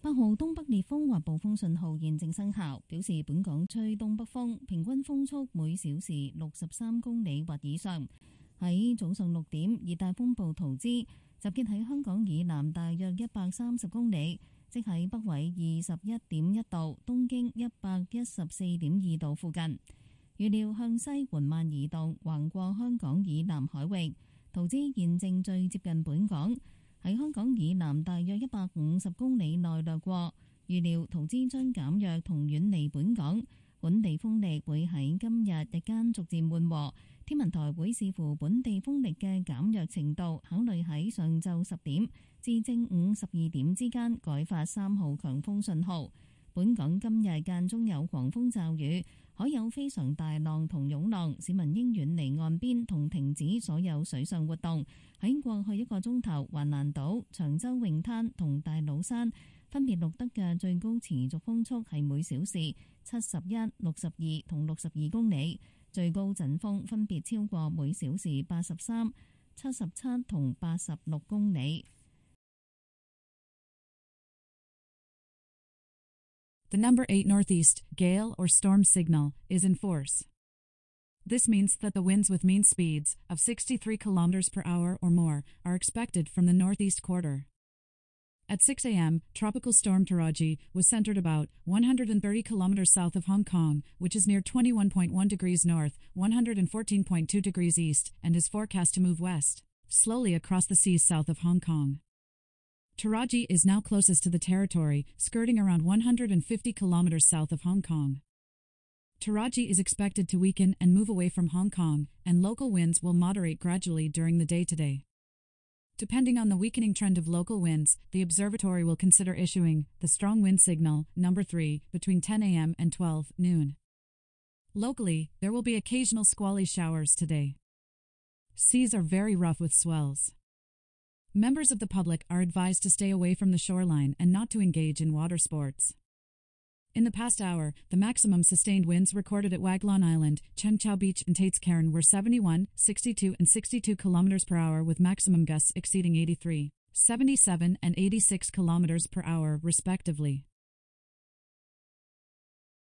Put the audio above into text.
8號東北烈風或暴風信號現正生效，表示本港吹東北風，平均風速每小時63公里或以上。喺早上6點，熱帶風暴圖茲集結喺香港以南大約130公里，即喺北緯21.1度、東經114.2度附近。預料向西緩慢移動，橫過香港以南海域。圖茲現正最接近本港，喺香港以南大約150公里內掠過。預料圖茲將減弱同遠離本港，本地風力會喺今日日間逐漸緩和。天文台會視乎本地風力嘅減弱程度，考慮喺上晝10點至正午12點之間改發3號強風信號。本港今日間中有狂風驟雨，海有非常大浪同湧浪，市民應遠離岸邊同停止所有水上活動。喺過去1個鐘頭，橫瀾島、長洲泳灘同大老山分別錄得嘅最高持續風速係每小時71、62同62公里，最高陣風分別超過每小時83、77同86公里。The number 8 northeast gale or storm signal is in force. This means that the winds with mean speeds of 63 km per hour or more are expected from the northeast quarter. At 6 a.m., Tropical Storm Taraji was centered about 130 kilometers south of Hong Kong, which is near 21.1 degrees north, 114.2 degrees east, and is forecast to move west, slowly across the seas south of Hong Kong. Taraji is now closest to the territory, skirting around 150 kilometers south of Hong Kong. Taraji is expected to weaken and move away from Hong Kong, and local winds will moderate gradually during the day today. Depending on the weakening trend of local winds, the observatory will consider issuing the strong wind signal, number 3, between 10 a.m. and 12 noon. Locally, there will be occasional squally showers today. Seas are very rough with swells. Members of the public are advised to stay away from the shoreline and not to engage in water sports. In the past hour, the maximum sustained winds recorded at Waglon Island, Cheung Chau Beach, and Tate's Cairn were 71, 62, and 62 km per hour, with maximum gusts exceeding 83, 77, and 86 km per hour, respectively.